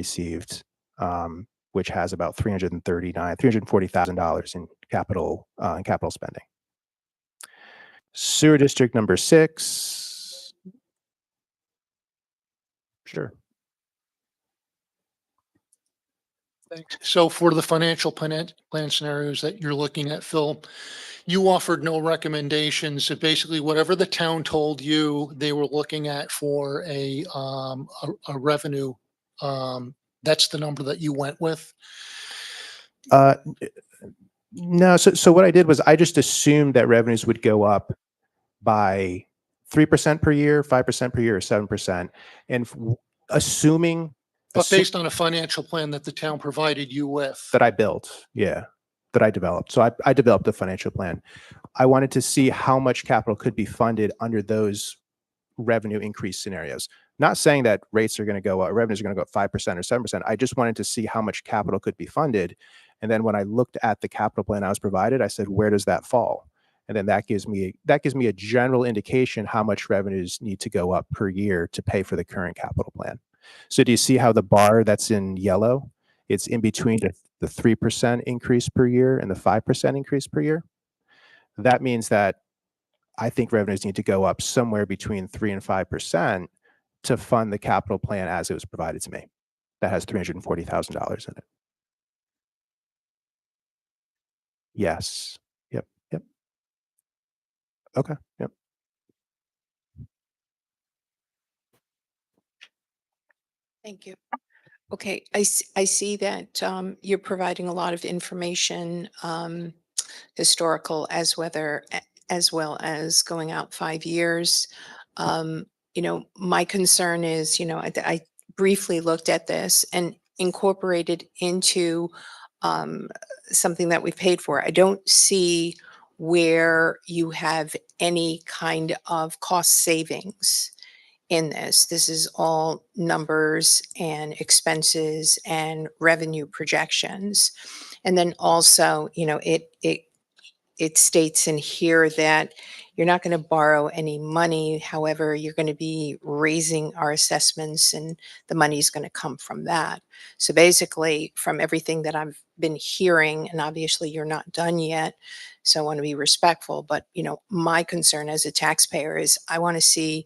received, which has about $340,000 in capital spending. Sewer district number 6. Sure. Thanks. So for the financial plan scenarios that you're looking at, Phil, you offered no recommendations. So basically, whatever the town told you they were looking at for a revenue, that's the number that you went with. No. So what I did was I just assumed that revenues would go up by 3% per year, 5% per year, or 7%, and assuming. But based on a financial plan that the town provided you with. That I built, yeah, that I developed. So I developed a financial plan. I wanted to see how much capital could be funded under those revenue increase scenarios. Not saying that rates are going to go up, revenues are going to go up 5% or 7%. I just wanted to see how much capital could be funded. And then when I looked at the capital plan I was provided, I said, where does that fall? And then that gives me a general indication how much revenues need to go up per year to pay for the current capital plan. So do you see how the bar that's in yellow, it's in between the 3% increase per year and the 5% increase per year? That means that I think revenues need to go up somewhere between 3 and 5% to fund the capital plan as it was provided to me. That has $340,000 in it. Yes. Yep. Okay. Yep. Thank you. Okay, I see that you're providing a lot of information, historical as well as going out 5 years. My concern is, I briefly looked at this and incorporated into something that we've paid for. I don't see where you have any kind of cost savings in this. This is all numbers and expenses and revenue projections. And then also, it states in here that you're not going to borrow any money. However, you're going to be raising our assessments and the money is going to come from that. So basically, from everything that I've been hearing, and obviously you're not done yet, so I want to be respectful, but my concern as a taxpayer is I want to see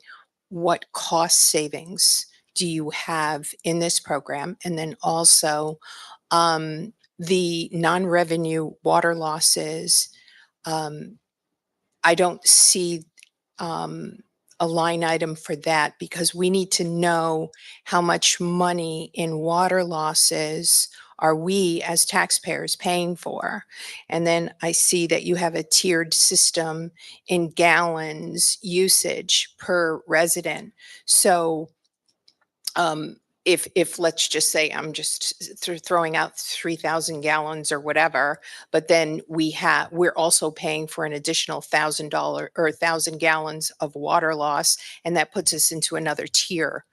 what cost savings do you have in this program? And then also the non-revenue water losses. I don't see a line item for that because we need to know how much money in water losses are we as taxpayers paying for. And then I see that you have a tiered system in gallons usage per resident. So if let's just say I'm just throwing out 3,000 gallons or whatever, but then we're also paying for an additional $1,000 or 1,000 gallons of water loss, and that puts us into another tier.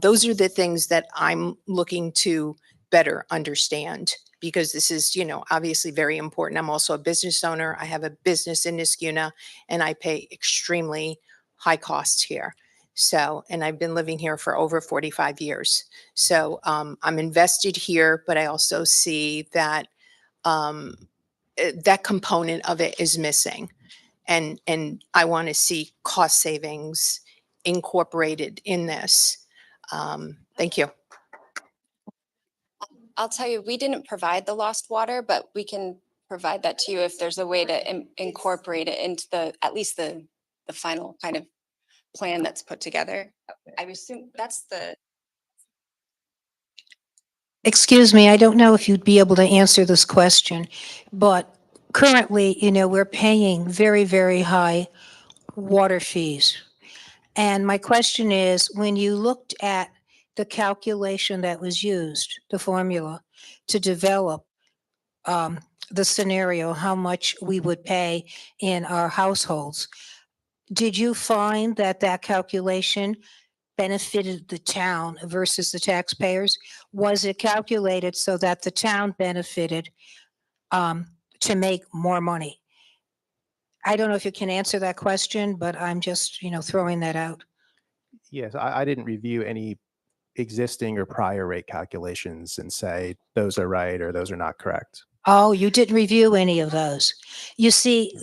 Those are the things that I'm looking to better understand because this is, obviously very important. I'm also a business owner. I have a business in Niskuna and I pay extremely high costs here. So, and I've been living here for over 45 years. So I'm invested here, but I also see that that component of it is missing. And I want to see cost savings incorporated in this. Thank you. I'll tell you, we didn't provide the lost water, but we can provide that to you if there's a way to incorporate it into at least the final kind of plan that's put together. I assume that's the. Excuse me, I don't know if you'd be able to answer this question, but currently, we're paying very, very high water fees. And my question is, when you looked at the calculation that was used, the formula to develop the scenario, how much we would pay in our households, did you find that calculation benefited the town versus the taxpayers? Was it calculated so that the town benefited to make more money? I don't know if you can answer that question, but I'm just, throwing that out. Yes, I didn't review any existing or prior rate calculations and say those are right or those are not correct. Oh, you didn't review any of those. You see,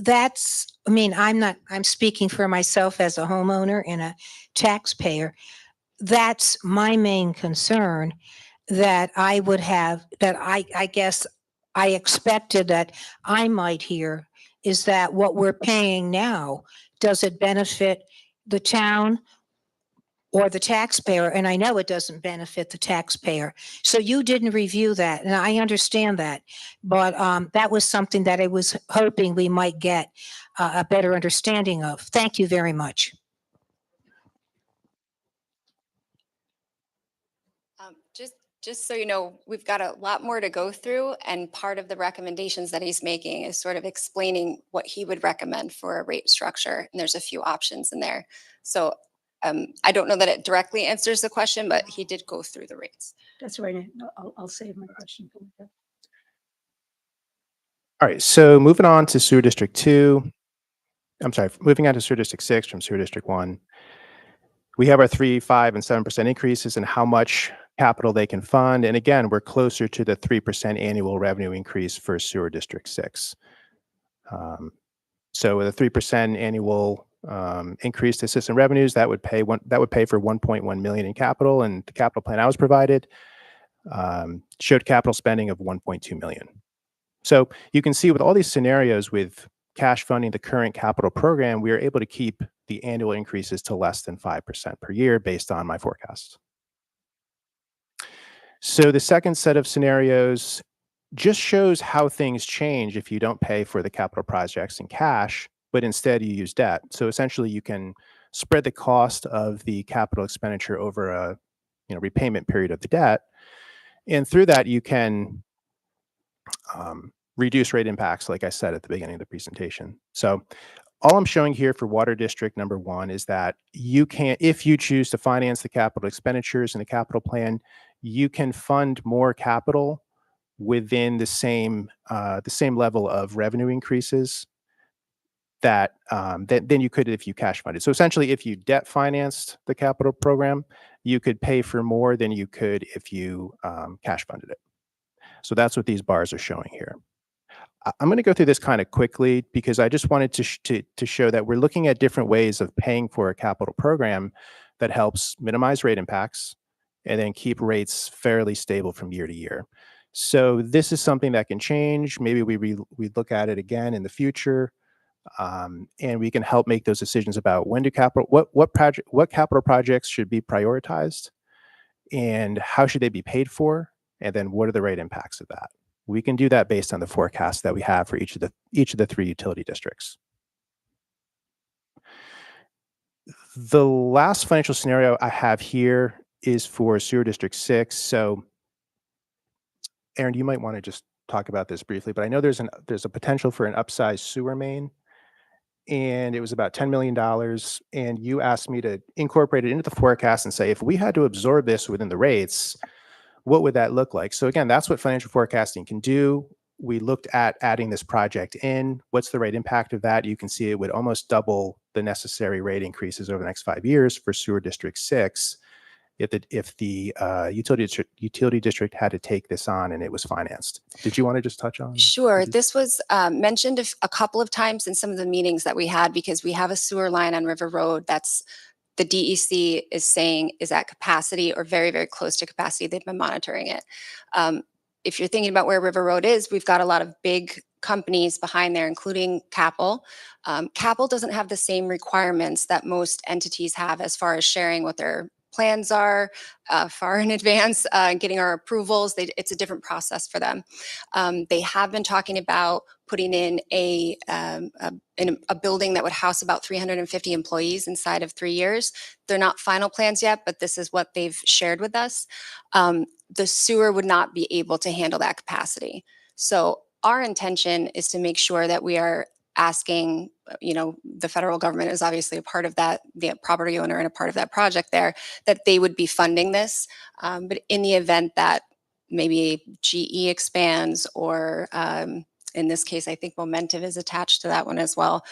I'm speaking for myself as a homeowner and a taxpayer. That's my main concern that I guess I expected that I might hear is that what we're paying now, does it benefit the town or the taxpayer? And I know it doesn't benefit the taxpayer. So you didn't review that, and I understand that. But that was something that I was hoping we might get a better understanding of. Thank you very much. Just so you know, we've got a lot more to go through, and part of the recommendations that he's making is sort of explaining what he would recommend for a rate structure. And there's a few options in there. So I don't know that it directly answers the question, but he did go through the rates. That's right. I'll save my question for later. All right, so moving on to Sewer District 2. I'm sorry, moving on to Sewer District 6 from Sewer District 1. We have our 3%, 5%, and 7% increases in how much capital they can fund. And again, we're closer to the 3% annual revenue increase for Sewer District 6. So with a 3% annual increase to system revenues, that would pay for 1.1 million in capital, and the capital plan I was provided showed capital spending of 1.2 million. So you can see with all these scenarios with cash funding the current capital program, we are able to keep the annual increases to less than 5% per year based on my forecast. So the second set of scenarios just shows how things change if you don't pay for the capital projects in cash, but instead you use debt. So essentially you can spread the cost of the capital expenditure over a repayment period of the debt. And through that, you can reduce rate impacts, like I said at the beginning of the presentation. So all I'm showing here for Water District number 1 is that you can, if you choose to finance the capital expenditures in the capital plan, you can fund more capital within the same level of revenue increases that than you could if you cash funded. So essentially, if you debt financed the capital program, you could pay for more than you could if you cash funded it. So that's what these bars are showing here. I'm going to go through this kind of quickly because I just wanted to show that we're looking at different ways of paying for a capital program that helps minimize rate impacts and then keep rates fairly stable from year to year. So this is something that can change. Maybe we look at it again in the future, and we can help make those decisions about when do what capital projects should be prioritized, and how should they be paid for, and then what are the rate impacts of that. We can do that based on the forecast that we have for each of the 3 utility districts. The last financial scenario I have here is for Sewer District 6. So Aaron, you might want to just talk about this briefly, but I know there's a potential for an upsized sewer main, and it was about $10 million. And you asked me to incorporate it into the forecast and say, if we had to absorb this within the rates, what would that look like? So again, that's what financial forecasting can do. We looked at adding this project in. What's the rate impact of that? You can see it would almost double the necessary rate increases over the next 5 years for Sewer District 6 if the utility district had to take this on and it was financed. Did you want to just touch on? Sure. This was mentioned a couple of times in some of the meetings that we had, because we have a sewer line on River Road that's the DEC is saying is at capacity or very, very close to capacity. They've been monitoring it. If you're thinking about where River Road is, we've got a lot of big companies behind there, including Capel. Capel doesn't have the same requirements that most entities have as far as sharing what their plans are far in advance, getting our approvals. It's a different process for them. They have been talking about putting in a building that would house about 350 employees inside of 3 years. They're not final plans yet, but this is what they've shared with us. The sewer would not be able to handle that capacity. So our intention is to make sure that we are asking, the federal government is obviously a part of that, the property owner and a part of that project there, that they would be funding this. But in the event that maybe GE expands or in this case, I think Momentive is attached to that one as well.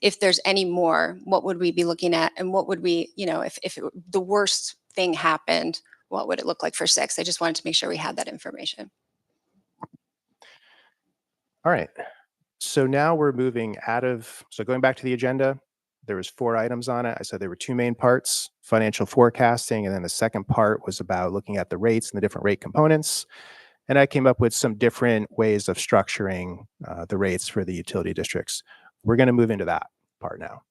If there's any more, what would we be looking at? And what would we, if the worst thing happened, what would it look like for 6? I just wanted to make sure we had that information. All right. So now we're moving so going back to the agenda, there was 4 items on it. I said there were 2 main parts, financial forecasting, and then the second part was about looking at the rates and the different rate components. And I came up with some different ways of structuring the rates for the utility districts. We're going to move into that part now.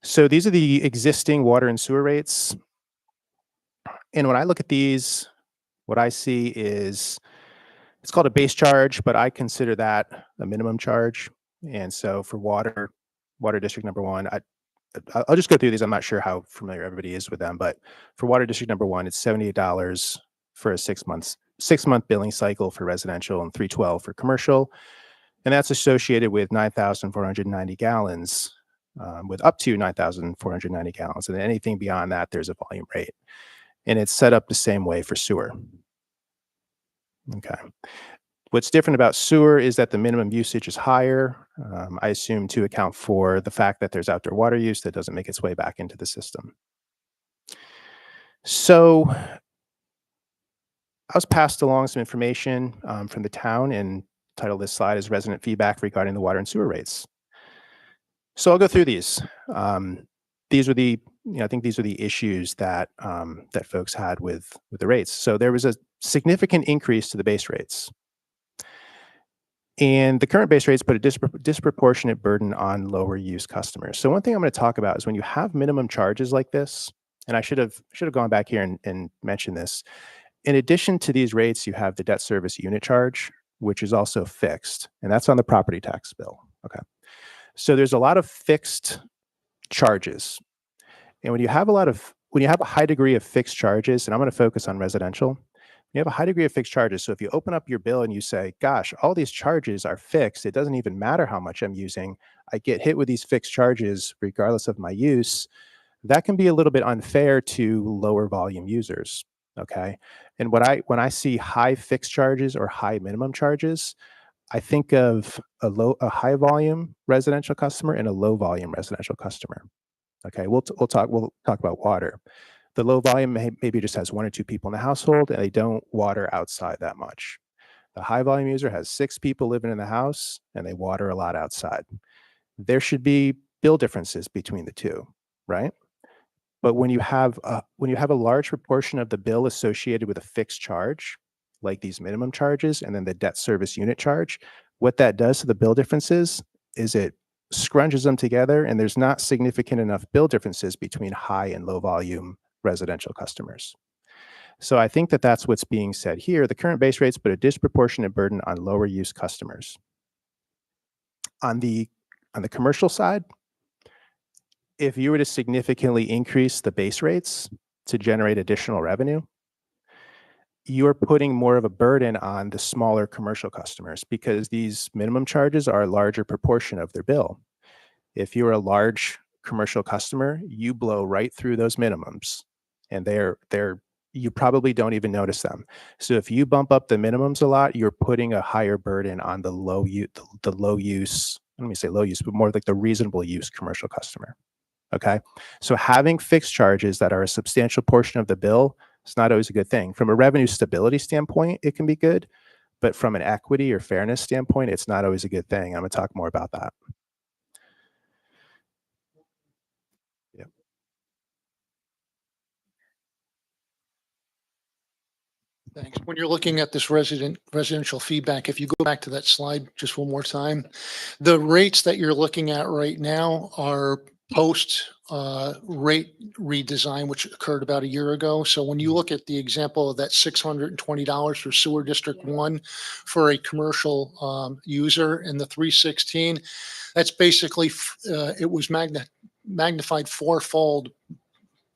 So these are the existing water and sewer rates. And when I look at these, what I see is it's called a base charge, but I consider that a minimum charge. And so for water district number 1, I'll just go through these. I'm not sure how familiar everybody is with them, but for water district number 1, it's $78 for a 6-month billing cycle for residential and $312 for commercial. And that's associated with 9,490 gallons, with up to 9,490 gallons. And then anything beyond that, there's a volume rate. And it's set up the same way for sewer. Okay. What's different about sewer is that the minimum usage is higher. I assume to account for the fact that there's outdoor water use that doesn't make its way back into the system. So I was passed along some information from the town, and title of this slide is resident feedback regarding the water and sewer rates. So I'll go through these. These were the, I think these are the issues that that folks had with the rates. So there was a significant increase to the base rates. And the current base rates put a disproportionate burden on lower use customers. So one thing I'm going to talk about is when you have minimum charges like this, and I should have gone back here and mentioned this. In addition to these rates, you have the debt service unit charge, which is also fixed, and that's on the property tax bill. Okay. So there's a lot of fixed charges. And when you have a high degree of fixed charges, and I'm going to focus on residential, you have a high degree of fixed charges. So if you open up your bill and you say, gosh, all these charges are fixed, it doesn't even matter how much I'm using, I get hit with these fixed charges regardless of my use, that can be a little bit unfair to lower volume users. Okay. And when I see high fixed charges or high minimum charges, I think of a high volume residential customer and a low volume residential customer. Okay. We'll talk about water. The low volume maybe just has 1 or 2 people in the household, and they don't water outside that much. The high volume user has 6 people living in the house, and they water a lot outside. There should be bill differences between the two, right? But when you have a large proportion of the bill associated with a fixed charge, like these minimum charges, and then the debt service unit charge, what that does to the bill differences is it scrunches them together, and there's not significant enough bill differences between high and low volume residential customers. So I think that that's what's being said here. The current base rates put a disproportionate burden on lower use customers. On the commercial side, if you were to significantly increase the base rates to generate additional revenue, you're putting more of a burden on the smaller commercial customers because these minimum charges are a larger proportion of their bill. If you're a large commercial customer, you blow right through those minimums, and you probably don't even notice them. So if you bump up the minimums a lot, you're putting a higher burden on the low use, let me say low use, but more like the reasonable use commercial customer. Okay. So having fixed charges that are a substantial portion of the bill is not always a good thing. From a revenue stability standpoint, it can be good, but from an equity or fairness standpoint, it's not always a good thing. I'm going to talk more about that. Thanks. When you're looking at this residential feedback, if you go back to that slide just one more time, the rates that you're looking at right now are post rate redesign, which occurred about a year ago. So when you look at the example of that $620 for sewer district 1 for a commercial user and the 316, that's basically it was magnified fourfold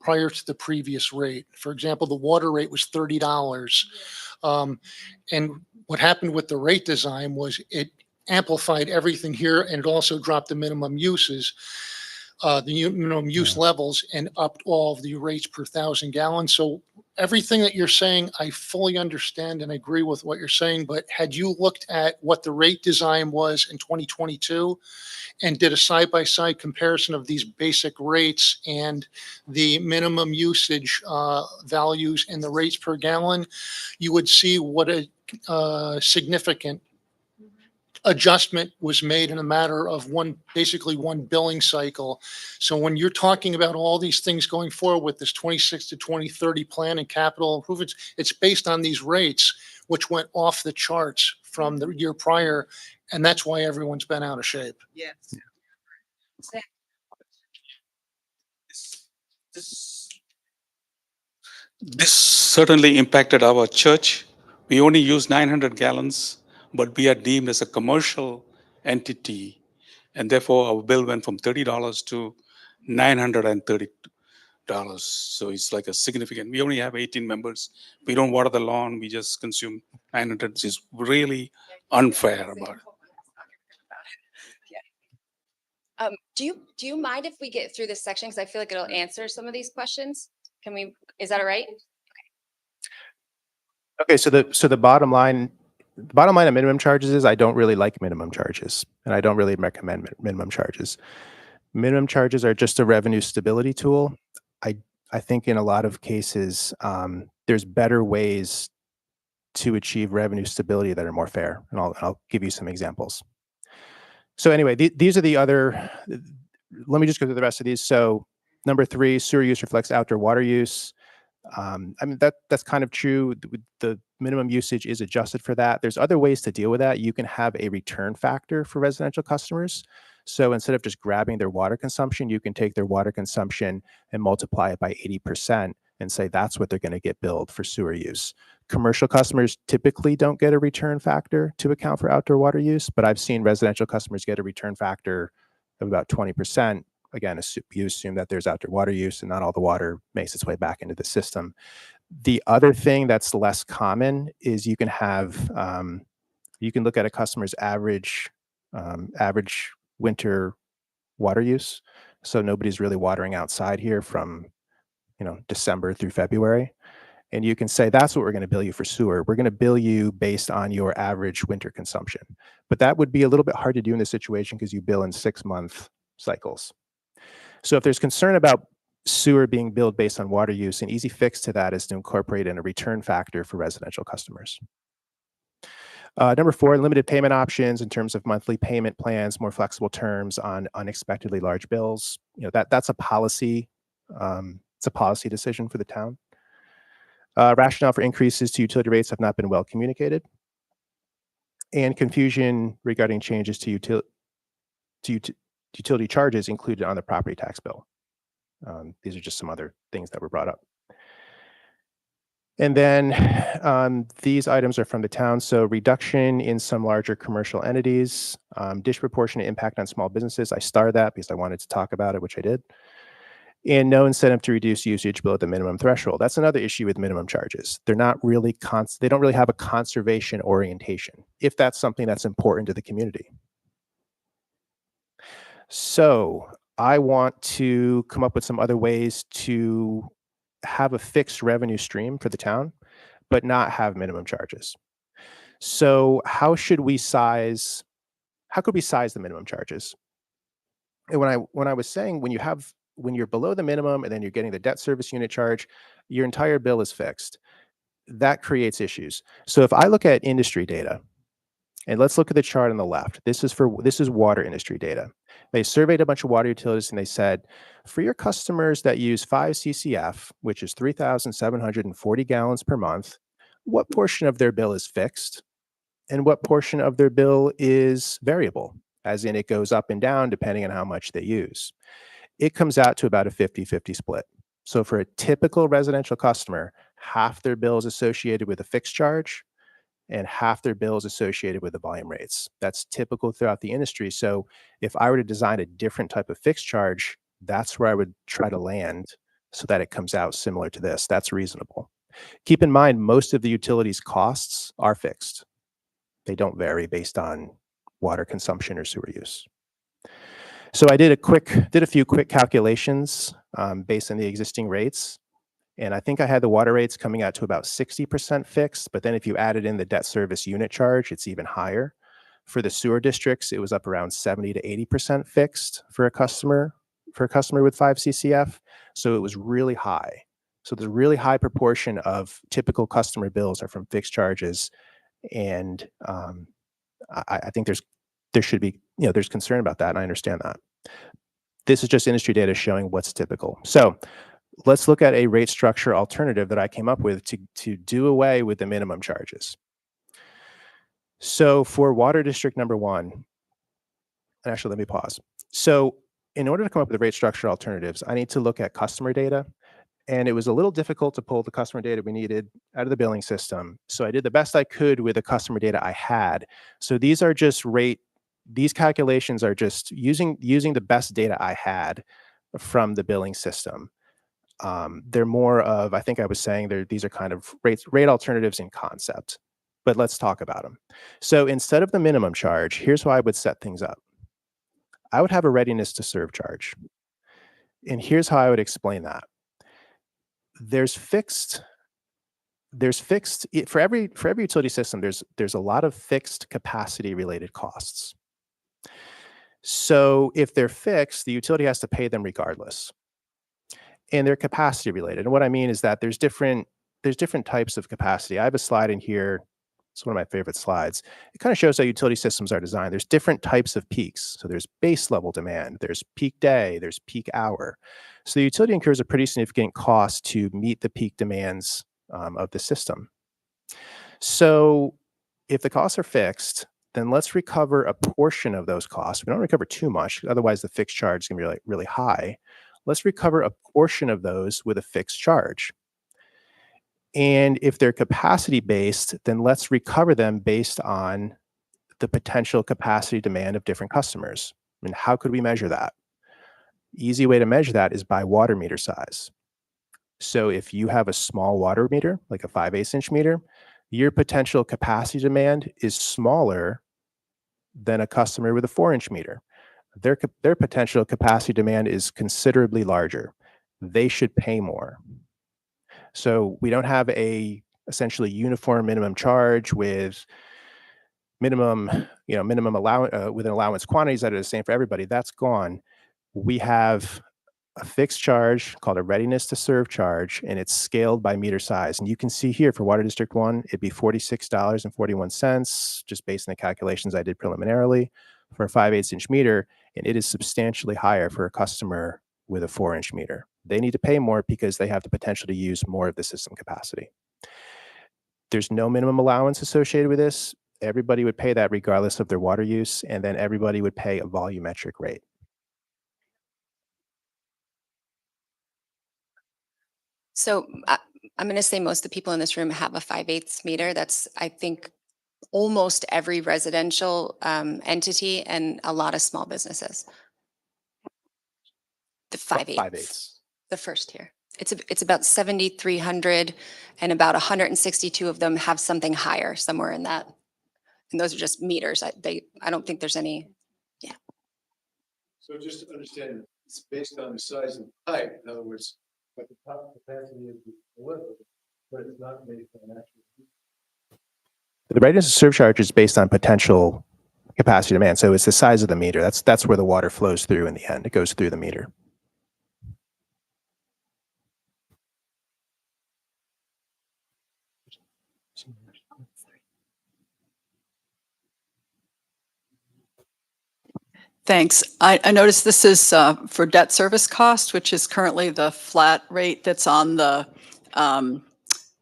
prior to the previous rate. For example, the water rate was $30. And what happened with the rate design was it amplified everything here, and it also dropped the minimum uses, the minimum use levels, and upped all of the rates per 1,000 gallons. So everything that you're saying, I fully understand and agree with what you're saying, but had you looked at what the rate design was in 2022 and did a side-by-side comparison of these basic rates and the minimum usage values and the rates per gallon, you would see what a significant adjustment was made in a matter of basically one billing cycle. So when you're talking about all these things going forward with this 26 to 2030 plan and capital improvements, it's based on these rates, which went off the charts from the year prior. And that's why everyone's been out of shape. Yes. This certainly impacted our church. We only use 900 gallons, but we are deemed as a commercial entity. And therefore, our bill went from $30 to $930. So it's like a significant, we only have 18 members. We don't water the lawn, we just consume 900. It's really unfair about it. Do you mind if we get through this section? Because I feel like it'll answer some of these questions. Is that all right? Okay, so the bottom line of minimum charges is I don't really like minimum charges, and I don't really recommend minimum charges. Minimum charges are just a revenue stability tool. I think in a lot of cases, there's better ways to achieve revenue stability that are more fair, and I'll give you some examples. So anyway, these are the other. Let me just go through the rest of these. So number 3, sewer use reflects outdoor water use. I mean, that's kind of true. The minimum usage is adjusted for that. There's other ways to deal with that. You can have a return factor for residential customers. So instead of just grabbing their water consumption, you can take their water consumption and multiply it by 80% and say that's what they're going to get billed for sewer use. Commercial customers typically don't get a return factor to account for outdoor water use, but I've seen residential customers get a return factor of about 20%. Again, you assume that there's outdoor water use and not all the water makes its way back into the system. The other thing that's less common is you can look at a customer's average winter water use. So nobody's really watering outside here from, December through February. And you can say, that's what we're going to bill you for sewer. We're going to bill you based on your average winter consumption. But that would be a little bit hard to do in this situation because you bill in 6-month cycles. So if there's concern about sewer being billed based on water use, an easy fix to that is to incorporate in a return factor for residential customers. Number 4, limited payment options in terms of monthly payment plans, more flexible terms on unexpectedly large bills. That's a policy. It's a policy decision for the town. Rationale for increases to utility rates have not been well communicated, and confusion regarding changes to utility charges included on the property tax bill. These are just some other things that were brought up. And then these items are from the town. So reduction in some larger commercial entities, disproportionate impact on small businesses. I starred that because I wanted to talk about it, which I did. And no incentive to reduce usage below the minimum threshold. That's another issue with minimum charges. They're not really they don't really have a conservation orientation, if that's something that's important to the community. So I want to come up with some other ways to have a fixed revenue stream for the town, but not have minimum charges. So how could we size the minimum charges? And when I was saying when you're below the minimum and then you're getting the debt service unit charge, your entire bill is fixed. That creates issues. So if I look at industry data, and let's look at the chart on the left. This is water industry data. They surveyed a bunch of water utilities and they said, for your customers that use 5 CCF, which is 3,740 gallons per month, what portion of their bill is fixed and what portion of their bill is variable, as in it goes up and down depending on how much they use? It comes out to about a 50-50 split. So for a typical residential customer, half their bill is associated with a fixed charge and half their bill is associated with the volume rates. That's typical throughout the industry. So if I were to design a different type of fixed charge, that's where I would try to land so that it comes out similar to this. That's reasonable. Keep in mind, most of the utilities costs are fixed. They don't vary based on water consumption or sewer use. So I did a few quick calculations based on the existing rates. And I think I had the water rates coming out to about 60% fixed, but then if you added in the debt service unit charge, it's even higher. For the sewer districts, it was up around 70 to 80% fixed for a customer with 5 CCF. So it was really high. So the really high proportion of typical customer bills are from fixed charges. And I think there should be, there's concern about that. And I understand that. This is just industry data showing what's typical. So let's look at a rate structure alternative that I came up with to do away with the minimum charges. So for water district number 1, and actually let me pause. So in order to come up with rate structure alternatives, I need to look at customer data. And it was a little difficult to pull the customer data we needed out of the billing system. So I did the best I could with the customer data I had. So these are just these calculations are just using the best data I had from the billing system. They're more of, I think I was saying these are kind of rate alternatives in concept, but let's talk about them. So instead of the minimum charge, here's how I would set things up. I would have a readiness to serve charge. And here's how I would explain that. There's fixed for every utility system, there's a lot of fixed capacity related costs. So if they're fixed, the utility has to pay them regardless. And they're capacity related. And what I mean is that there's different types of capacity. I have a slide in here. It's one of my favorite slides. It kind of shows how utility systems are designed. There's different types of peaks. So there's base level demand, there's peak day, there's peak hour. So the utility incurs a pretty significant cost to meet the peak demands of the system. So if the costs are fixed, then let's recover a portion of those costs. We don't recover too much, otherwise the fixed charge is going to be really high. Let's recover a portion of those with a fixed charge. And if they're capacity based, then let's recover them based on the potential capacity demand of different customers. I mean, how could we measure that? Easy way to measure that is by water meter size. So if you have a small water meter, like a 5/8 inch meter, your potential capacity demand is smaller than a customer with a 4-inch meter. Their potential capacity demand is considerably larger. They should pay more. So we don't have a essentially uniform minimum charge with minimum allowance with an allowance quantities that are the same for everybody. That's gone. We have a fixed charge called a readiness to serve charge, and it's scaled by meter size. And you can see here for Water District 1, it'd be $46.41, just based on the calculations I did preliminarily for a 5/8 inch meter. And it is substantially higher for a customer with a 4-inch meter. They need to pay more because they have the potential to use more of the system capacity. There's no minimum allowance associated with this. Everybody would pay that regardless of their water use, and then everybody would pay a volumetric rate. So I'm going to say most of the people in this room have a 5/8 meter. That's, I think, almost every residential entity and a lot of small businesses. The 5/8. 5/8. The first tier. It's about 7,300 and about 162 of them have something higher somewhere in that. And those are just meters. I don't think there's any. So just to understand, it's based on the size of the pipe, in other words, what the top capacity is delivered, but it's not based on actual. The readiness to serve charge is based on potential capacity demand. So it's the size of the meter. That's where the water flows through in the end. It goes through the meter. Thanks. I noticed this is for debt service cost, which is currently the flat rate that's on the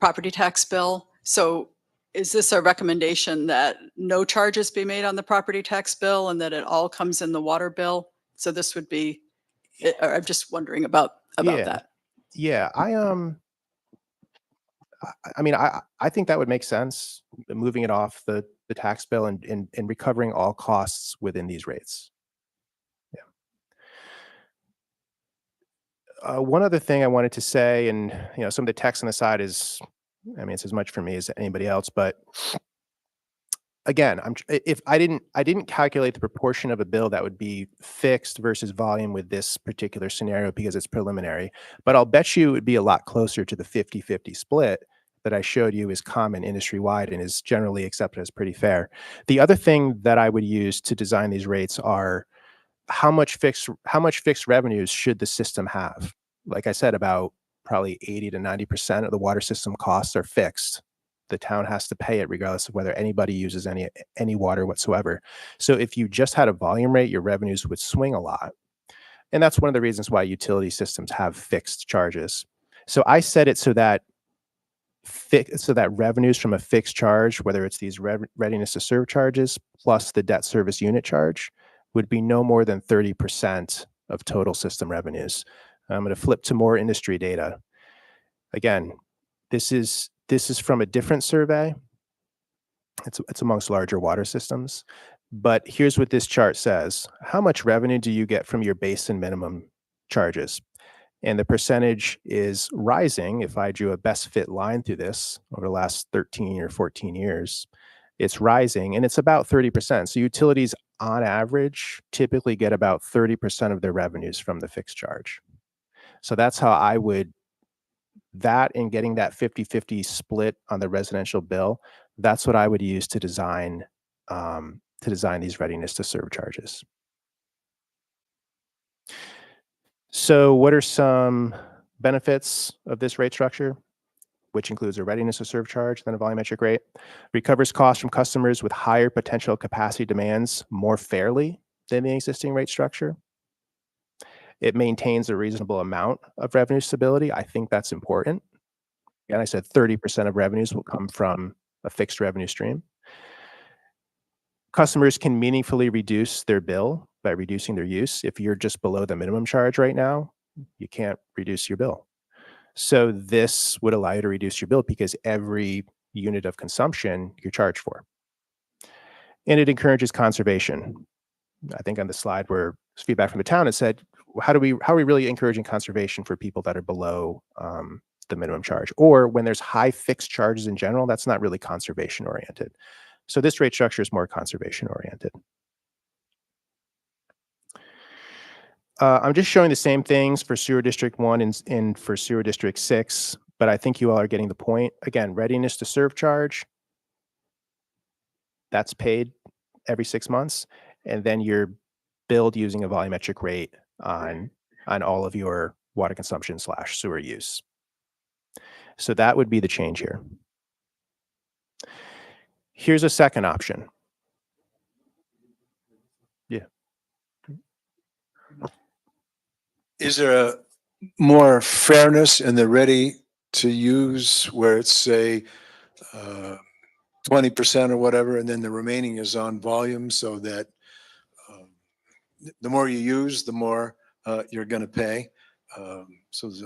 property tax bill. So is this a recommendation that no charges be made on the property tax bill and that it all comes in the water bill? So this would be, I'm just wondering about that. Yeah, I mean, I think that would make sense, moving it off the tax bill and recovering all costs within these rates. One other thing I wanted to say, and some of the text on the side is, I mean, it's as much for me as anybody else, but again, if I didn't calculate the proportion of a bill that would be fixed versus volume with this particular scenario because it's preliminary, but I'll bet you it would be a lot closer to the 50-50 split that I showed you is common industry-wide and is generally accepted as pretty fair. The other thing that I would use to design these rates are how much fixed revenues should the system have? Like I said, about probably 80 to 90% of the water system costs are fixed. The town has to pay it regardless of whether anybody uses any water whatsoever. So if you just had a volume rate, your revenues would swing a lot. And that's one of the reasons why utility systems have fixed charges. So I set it so that revenues from a fixed charge, whether it's these readiness to serve charges plus the debt service unit charge, would be no more than 30% of total system revenues. I'm going to flip to more industry data. Again, this is from a different survey. It's amongst larger water systems. But here's what this chart says. How much revenue do you get from your base and minimum charges? And the percentage is rising. If I drew a best fit line through this over the last 13 or 14 years, it's rising and it's about 30%. So utilities on average typically get about 30% of their revenues from the fixed charge. So that's how I would, that and getting that 50-50 split on the residential bill, that's what I would use to design these readiness to serve charges. So what are some benefits of this rate structure, which includes a readiness to serve charge, then a volumetric rate? Recovers costs from customers with higher potential capacity demands more fairly than the existing rate structure. It maintains a reasonable amount of revenue stability. I think that's important. And I said 30% of revenues will come from a fixed revenue stream. Customers can meaningfully reduce their bill by reducing their use. If you're just below the minimum charge right now, you can't reduce your bill. So this would allow you to reduce your bill because every unit of consumption you're charged for. And it encourages conservation. I think on the slide where feedback from the town, it said, how are we really encouraging conservation for people that are below the minimum charge? Or when there's high fixed charges in general, that's not really conservation oriented. So this rate structure is more conservation oriented. I'm just showing the same things for Sewer District 1 and for Sewer District 6, but I think you all are getting the point. Again, readiness to serve charge, that's paid every 6 months, and then you're billed using a volumetric rate on all of your water consumption / sewer use. So that would be the change here. Here's a second option. Yeah. Is there a more fairness in the ready to use where it's say 20% or whatever, and then the remaining is on volume so that the more you use, the more you're going to pay. So there's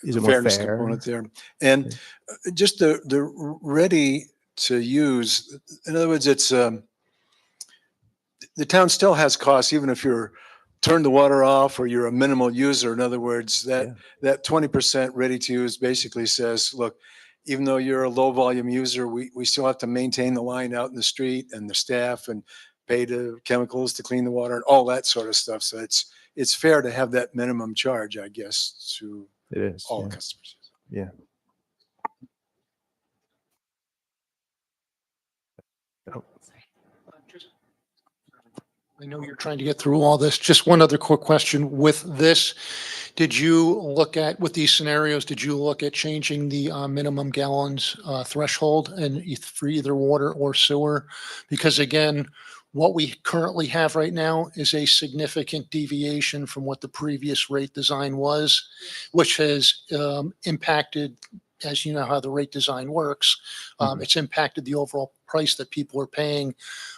Is a it more fairness fair? component there. And just the ready to use, in other words, it's the town still has costs, even if you're turn the water off or you're a minimal user. In other words, that 20% ready to use basically says, look, even though you're a low volume user, we still have to maintain the line out in the street and the staff and pay the chemicals to clean the water and all that sort of stuff. So it's fair to have that minimum charge, I guess, to It is. all Yeah. customers. Yeah. Oh, I know you're trying to get through all this. Just one other quick question with this. Did you look at, with these scenarios, did you look at changing the minimum gallons threshold for either water or sewer? Because again, what we currently have right now is a significant deviation from what the previous rate design was, which has impacted, as you know how the rate design works, it's impacted the overall price that people are paying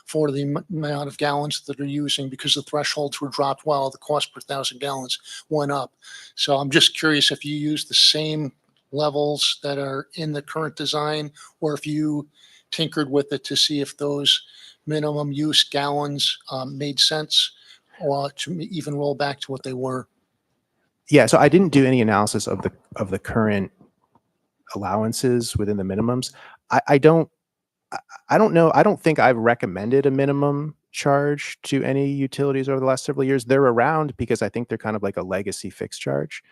for the amount of gallons that they're using because the thresholds were dropped while the cost per 1,000 gallons went up. So I'm just curious if you use the same levels that are in the current design, or if you tinkered with it to see if those minimum use gallons made sense, or to even roll back to what they were. Yeah, so I didn't do any analysis of the current allowances within the minimums. I don't I don't know. I don't think I've recommended a minimum charge to any utilities over the last several years. They're around because I think they're kind of like a legacy fixed charge.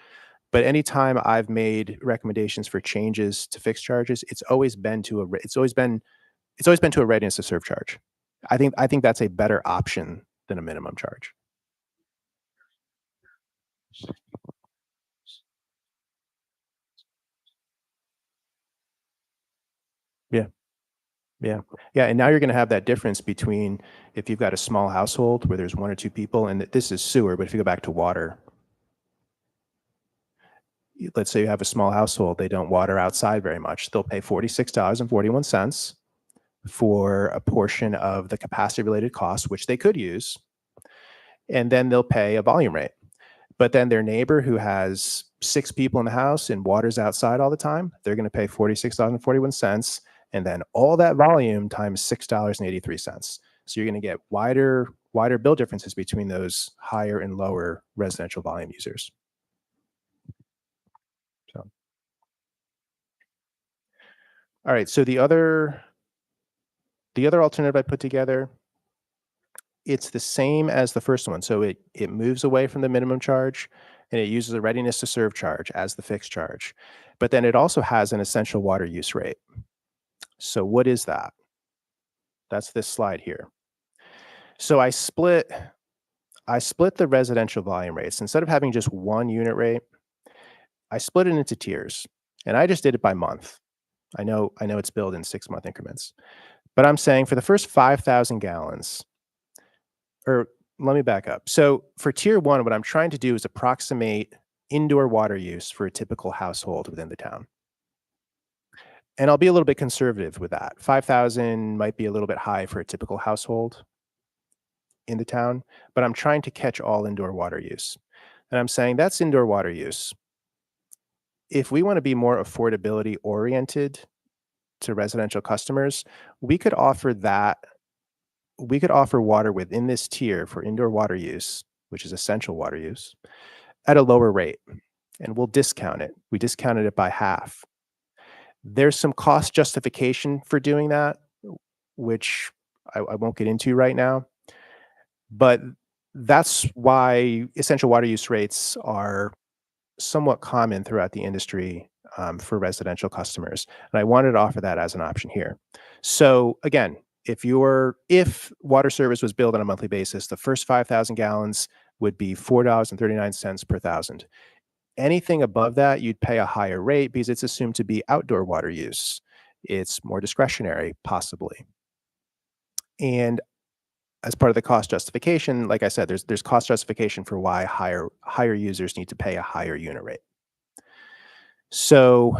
But anytime I've made recommendations for changes to fixed charges, it's always been to a readiness to serve charge. I think that's a better option than a minimum charge. Yeah. Yeah. Yeah. And now you're going to have that difference between if you've got a small household where there's one or two people, and this is sewer, but if you go back to water, let's say you have a small household, they don't water outside very much. They'll pay $46.41 for a portion of the capacity related costs, which they could use. And then they'll pay a volume rate. But then their neighbor who has 6 people in the house and waters outside all the time, they're going to pay $46.41. And then all that volume times $6.83. So you're going to get wider bill differences between those higher and lower residential volume users. So, all right. So the other alternative I put together, it's the same as the first one. So it moves away from the minimum charge and it uses a readiness to serve charge as the fixed charge. But then it also has an essential water use rate. So what is that? That's this slide here. So I split the residential volume rates. Instead of having just one unit rate, I split it into tiers. And I just did it by month. I know it's billed in 6-month increments. But I'm saying for the first 5,000 gallons, or let me back up. So for tier 1, what I'm trying to do is approximate indoor water use for a typical household within the town. And I'll be a little bit conservative with that. 5,000 might be a little bit high for a typical household in the town, but I'm trying to catch all indoor water use. And I'm saying that's indoor water use. If we want to be more affordability oriented to residential customers, we could offer water within this tier for indoor water use, which is essential water use, at a lower rate. And we'll discount it. We discounted it by half. There's some cost justification for doing that, which I won't get into right now. But that's why essential water use rates are somewhat common throughout the industry for residential customers. And I wanted to offer that as an option here. So again, if water service was billed on a monthly basis, the first 5,000 gallons would be $4.39 per thousand. Anything above that, you'd pay a higher rate because it's assumed to be outdoor water use. It's more discretionary, possibly. And as part of the cost justification, like I said, there's cost justification for why higher users need to pay a higher unit rate. So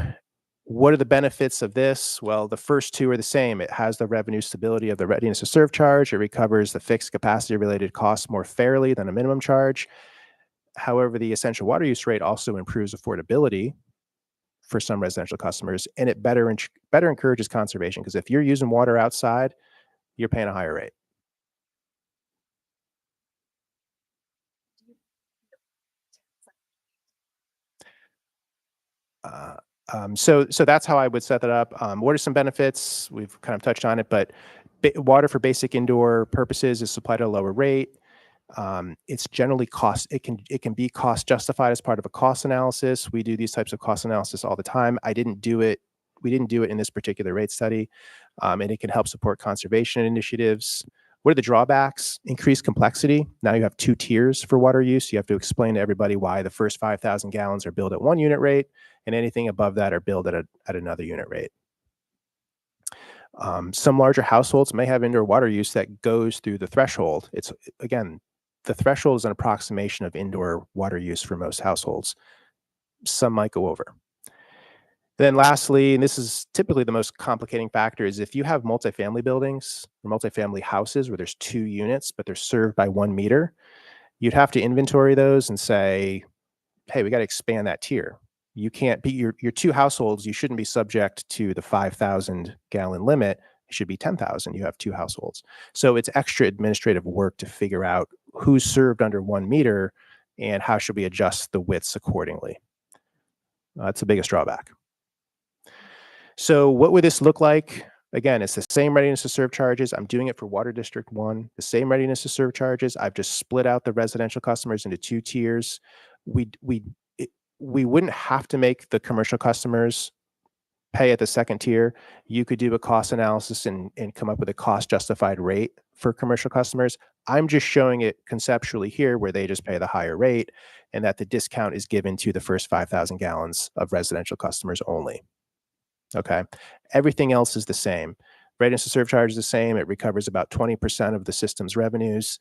what are the benefits of this? Well, the first two are the same. It has the revenue stability of the readiness to serve charge. It recovers the fixed capacity related costs more fairly than a minimum charge. However, the essential water use rate also improves affordability for some residential customers, and it better encourages conservation, because if you're using water outside, you're paying a higher rate. So that's how I would set that up. What are some benefits? We've kind of touched on it, but water for basic indoor purposes is supplied at a lower rate. It's generally it can be cost justified as part of a cost analysis. We do these types of cost analysis all the time. We didn't do it in this particular rate study. And it can help support conservation initiatives. What are the drawbacks? Increased complexity. Now you have 2 tiers for water use. You have to explain to everybody why the first 5,000 gallons are billed at 1 unit rate and anything above that are billed at another unit rate. Some larger households may have indoor water use that goes through the threshold. Again, the threshold is an approximation of indoor water use for most households. Some might go over. Then lastly, and this is typically the most complicating factor, is if you have multifamily buildings or multifamily houses where there's 2 units, but they're served by 1 meter, you'd have to inventory those and say, hey, we got to expand that tier. You can't be your 2 households. You shouldn't be subject to the 5,000 gallon limit. It should be 10,000. You have 2 households. So it's extra administrative work to figure out who's served under 1 meter and how should we adjust the widths accordingly. That's the biggest drawback. So what would this look like Again, it's the same readiness to serve charges. I'm doing it for Water District 1, the same readiness to serve charges. I've just split out the residential customers into 2 tiers. We wouldn't have to make the commercial customers pay at the second tier. You could do a cost analysis and come up with a cost justified rate for commercial customers. I'm just showing it conceptually here where they just pay the higher rate and that the discount is given to the first 5,000 gallons of residential customers only. Okay. Everything else is the same. Readiness to serve charge is the same. It recovers about 20% of the system's revenues.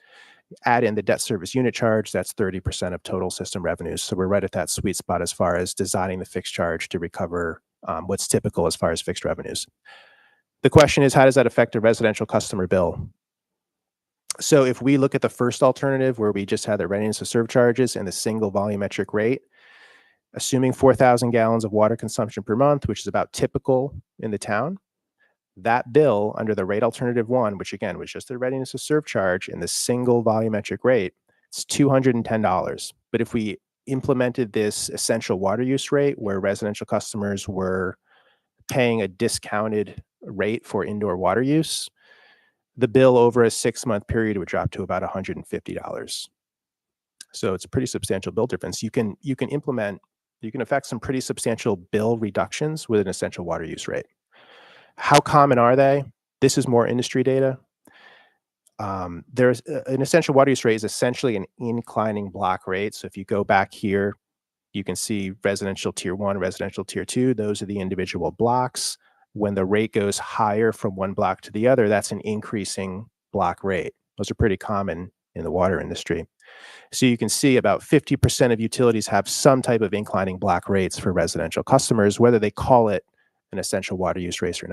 Add in the debt service unit charge, that's 30% of total system revenues. So we're right at that sweet spot as far as designing the fixed charge to recover what's typical as far as fixed revenues. The question is, how does that affect a residential customer bill? So if we look at the first alternative where we just had the readiness to serve charges and the single volumetric rate, assuming 4,000 gallons of water consumption per month, which is about typical in the town, that bill under the rate alternative 1, which again was just the readiness to serve charge and the single volumetric rate, it's $210. But if we implemented this essential water use rate where residential customers were paying a discounted rate for indoor water use, the bill over a 6-month period would drop to about $150. So it's a pretty substantial bill difference. You can affect some pretty substantial bill reductions with an essential water use rate. How common are they? This is more industry data. There's an essential water use rate is essentially an inclining block rate. So if you go back here, you can see residential tier 1, residential tier 2. Those are the individual blocks. When the rate goes higher from one block to the other, that's an increasing block rate. Those are pretty common in the water industry. So you can see about 50% of utilities have some type of inclining block rates for residential customers, whether they call it an essential water use rate or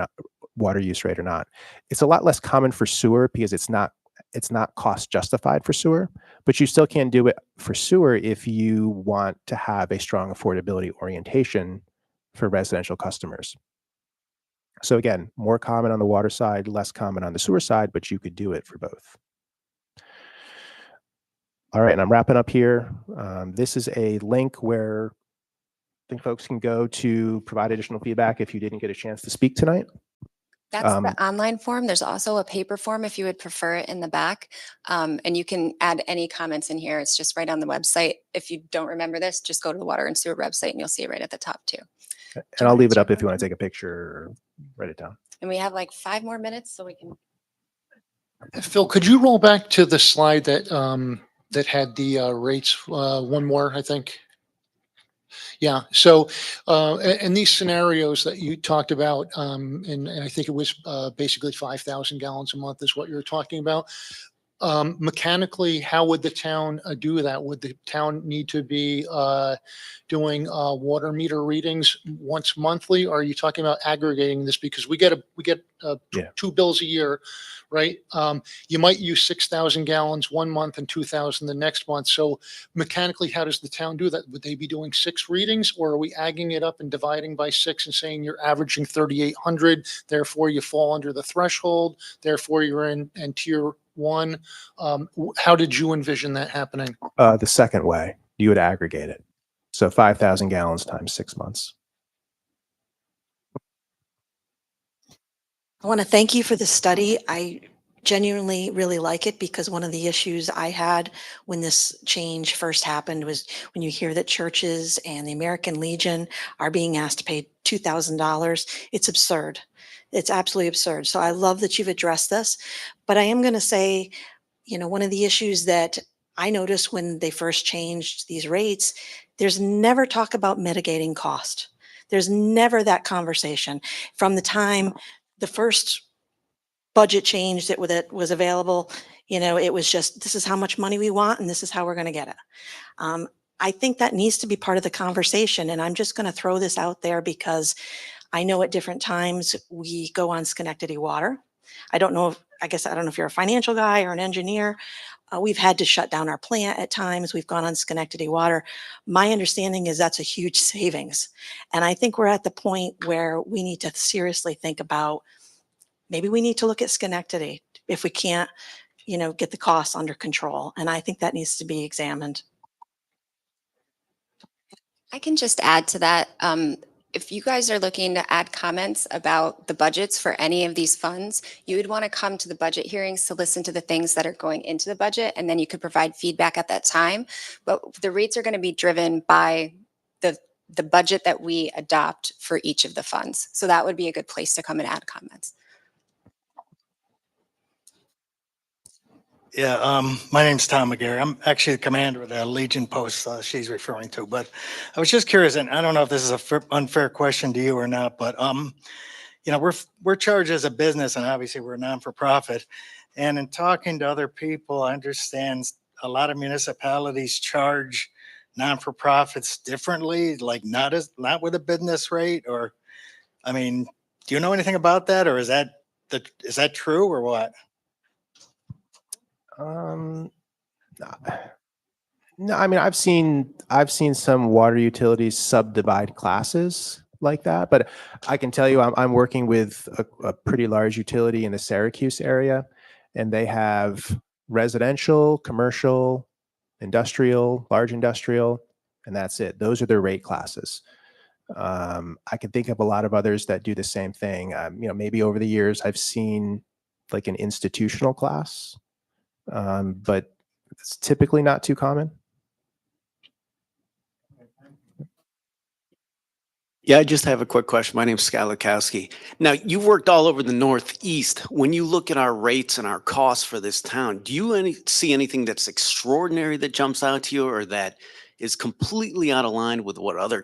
not. It's a lot less common for sewer because it's not cost justified for sewer, but you still can do it for sewer if you want to have a strong affordability orientation for residential customers. So again, more common on the water side, less common on the sewer side, but you could do it for both. All right, and I'm wrapping up here. This is a link where I think folks can go to provide additional feedback if you didn't get a chance to speak tonight. That's the online form. There's also a paper form if you would prefer it in the back. And you can add any comments in here. It's just right on the website. If you don't remember this, just go to the water and sewer website and you'll see it right at the top too. And I'll leave it up if you want to take a picture or write it down. And we have like 5 more minutes so we can. Phil, could you roll back to the slide that that had the rates? One more, I think. Yeah. So, and these scenarios that you talked about, and I think it was basically 5,000 gallons a month is what you're talking about. Mechanically, how would the town do that? Would the town need to be doing water meter readings once monthly? Or are you talking about aggregating this? Because we get Yeah. 2 bills a year, right? You might use 6,000 gallons one month and 2,000 the next month. So mechanically, how does the town do that? Would they be doing 6 readings, or are we agging it up and dividing by 6 and saying you're averaging 3,800, therefore you fall under the threshold, therefore you're in tier 1? How did you envision that happening? The second way, you would aggregate it. So 5,000 gallons times 6 months. I want to thank you for the study. I genuinely really like it because one of the issues I had when this change first happened was when you hear that churches and the American Legion are being asked to pay $2,000, it's absurd. It's absolutely absurd. So I love that you've addressed this, but I am going to say, one of the issues that I noticed when they first changed these rates, there's never talk about mitigating cost. There's never that conversation. From the time the first budget change that was available, it was just, this is how much money we want and this is how we're going to get it. I think that needs to be part of the conversation. And I'm just going to throw this out there because I know at different times we go on Schenectady Water. I don't know if you're a financial guy or an engineer. We've had to shut down our plant at times. We've gone on Schenectady Water. My understanding is that's a huge savings. And I think we're at the point where we need to seriously think about, maybe we need to look at Schenectady if we can't, get the costs under control. And I think that needs to be examined. I can just add to that. if you guys are looking to add comments about the budgets for any of these funds, you would want to come to the budget hearings to listen to the things that are going into the budget, and then you could provide feedback at that time. But the rates are going to be driven by the budget that we adopt for each of the funds. So that would be a good place to come and add comments. Yeah, my name's Tom McGarry. I'm actually the commander of the Legion post she's referring to, but I was just curious, and I don't know if this is a unfair question to you or not, but you know, we're charged as a business, and obviously we're a non-for-profit. And in talking to other people, I understand a lot of municipalities charge non-for-profits differently, like not with a business rate, or I mean, do you know anything about that, or is that true or what? No, I mean, I've seen some water utilities subdivide classes like that, but I can tell you, I'm working with a pretty large utility in the Syracuse area, and they have residential, commercial, industrial, large industrial, and that's it. Those are their rate classes. I can think of a lot of others that do the same thing. You know, maybe over the years I've seen like an institutional class, but it's typically not too common. Yeah, I just have a quick question. My name's Scott Lukowski. Now, you've worked all over the Northeast. When you look at our rates and our costs for this town, do you see anything that's extraordinary that jumps out to you, or that is completely out of line with what other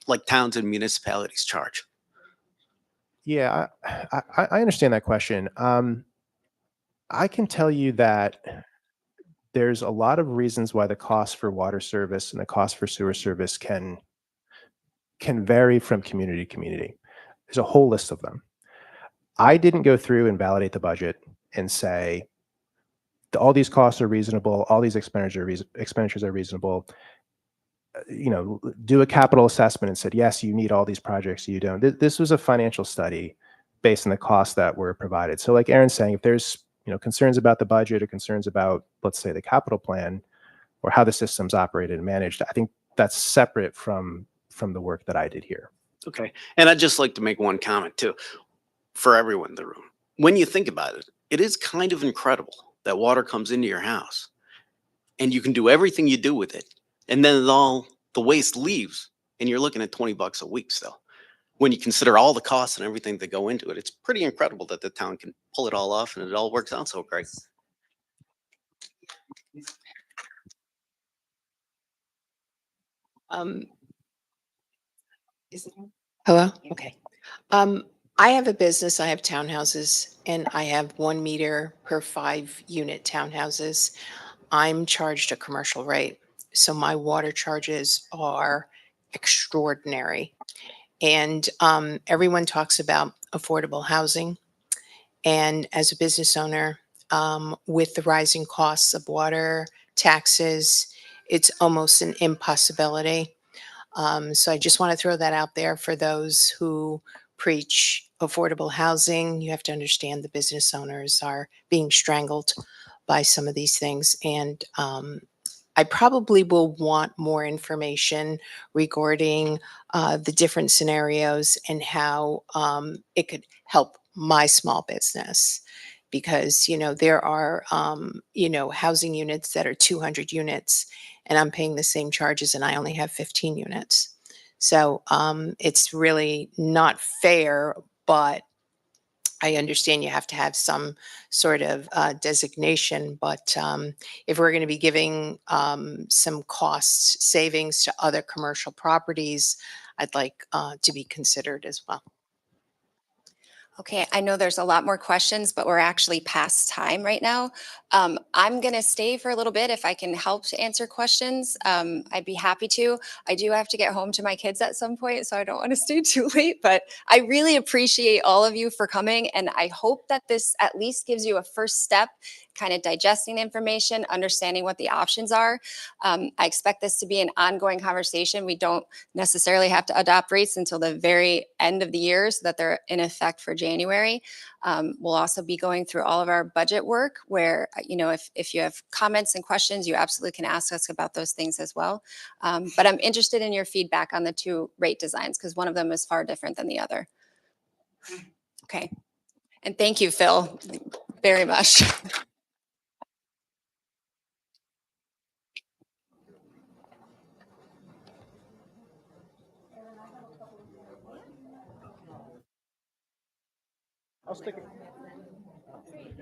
like towns and municipalities charge? Yeah, I understand that question. I can tell you that there's a lot of reasons why the cost for water service and the cost for sewer service can vary from community to community. There's a whole list of them. I didn't go through and validate the budget and say all these costs are reasonable, all these expenditures are reasonable. You know, do a capital assessment and said, yes, you need all these projects, you don't. This was a financial study based on the costs that were provided. So like Aaron's saying, if there's, you know, concerns about the budget or concerns about, let's say, the capital plan or how the system's operated and managed, I think that's separate from the work that I did here. Okay. And I'd just like to make one comment too, for everyone in the room. When you think about it, it is kind of incredible that water comes into your house and you can do everything you do with it. And then all the waste leaves and you're looking at $20 a week still. When you consider all the costs and everything that go into it, it's pretty incredible that the town can pull it all off and it all works out so great. Hello? Okay. I have a business, I have townhouses, and I have 1 meter per 5 unit townhouses. I'm charged a commercial rate. So my water charges are extraordinary. And everyone talks about affordable housing. And as a business owner, with the rising costs of water, taxes, it's almost an impossibility. So I just want to throw that out there for those who preach affordable housing. You have to understand the business owners are being strangled by some of these things. And I probably will want more information regarding the different scenarios and how it could help my small business. Because, you know, there are, you know, housing units that are 200 units and I'm paying the same charges and I only have 15 units. So it's really not fair, but I understand you have to have some sort of designation. But if we're going to be giving some cost savings to other commercial properties, I'd like to be considered as well. Okay, I know there's a lot more questions, but we're actually past time right now. I'm going to stay for a little bit if I can help to answer questions. I'd be happy to. I do have to get home to my kids at some point, so I don't want to stay too late, but I really appreciate all of you for coming, and I hope that this at least gives you a first step kind of digesting the information, understanding what the options are. I expect this to be an ongoing conversation. We don't necessarily have to adopt rates until the very end of the year so that they're in effect for January. We'll also be going through all of our budget work where, if you have comments and questions, you absolutely can ask us about those things as well. But I'm interested in your feedback on the two rate designs because one of them is far different than the other. Okay. And thank you, Phil, very much. I'll stick it.